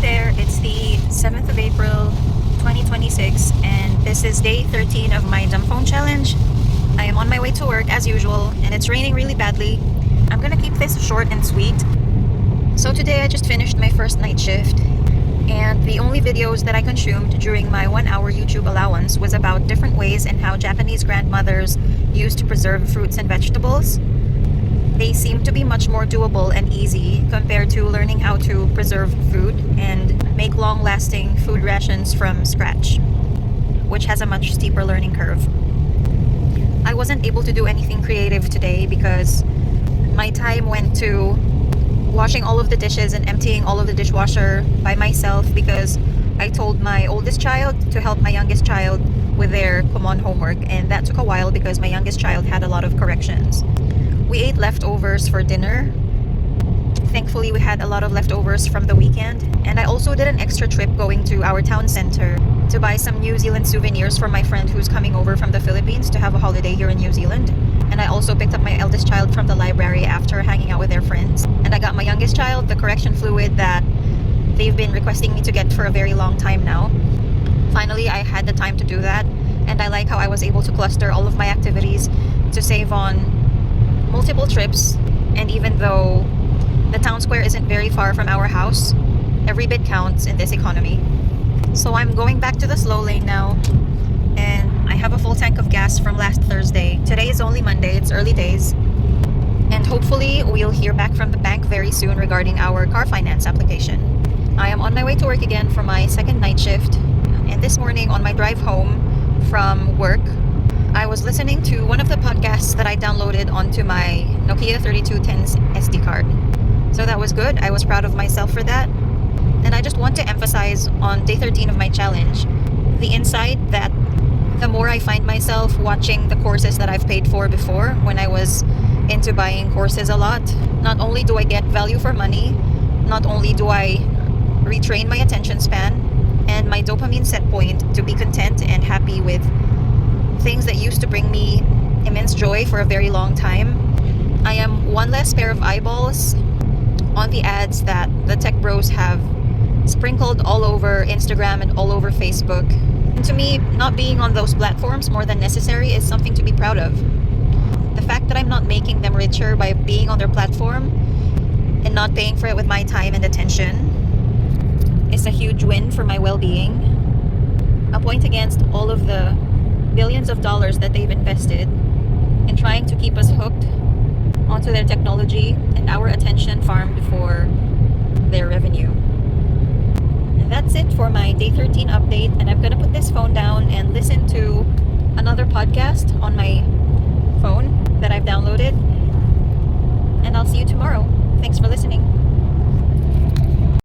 there, it's the 7th of April 2026 and this is day 13 of my dumb phone challenge. I am on my way to work as usual and it's raining really badly. I'm gonna keep this short and sweet. So today I just finished my first night shift and the only videos that I consumed during my 1 hour YouTube allowance was about different ways and how Japanese grandmothers used to preserve fruits and vegetables. They seem to be much more doable and easy compared to learning how to preserve food and make long-lasting food rations from scratch, which has a much steeper learning curve. I wasn't able to do anything creative today because my time went to washing all of the dishes and emptying all of the dishwasher by myself because I told my oldest child to help my youngest child with their common homework, and that took a while because my youngest child had a lot of corrections. We ate leftovers for dinner. Thankfully, we had a lot of leftovers from the weekend. And I also did an extra trip going to our town center to buy some New Zealand souvenirs for my friend who's coming over from the Philippines to have a holiday here in New Zealand. And I also picked up my eldest child from the library after hanging out with their friends. And I got my youngest child the correction fluid that they've been requesting me to get for a very long time now. Finally, I had the time to do that. And I like how I was able to cluster all of my activities to save on multiple trips. And even though the town square isn't very far from our house, every bit counts in this economy. So I'm going back to the slow lane now, and I have a full tank of gas from last Thursday. Today is only Monday, it's early days, and hopefully we'll hear back from the bank very soon regarding our car finance application. I am on my way to work again for my second night shift, and this morning on my drive home from work, I was listening to one of the podcasts that I downloaded onto my Nokia 3210's SD card. So that was good. I was proud of myself for that. And I just want to emphasize on day 13 of my challenge the insight that the more I find myself watching the courses that I've paid for before when I was into buying courses a lot, not only do I get value for money, not only do I retrain my attention span and my dopamine set point to be content and happy with things that used to bring me immense joy for a very long time. I am one less pair of eyeballs on the ads that the tech bros have sprinkled all over Instagram and all over Facebook. And to me, not being on those platforms more than necessary is something to be proud of. The fact that I'm not making them richer by being on their platform and not paying for it with my time and attention is a huge win for my well-being. A point against all of the billions of dollars that they've invested in trying to keep us hooked onto their technology and our attention farmed for their revenue. And that's it for my day 13 update, and I'm gonna put this phone down and listen to another podcast on my phone that I've downloaded, and I'll see you tomorrow. Thanks for listening.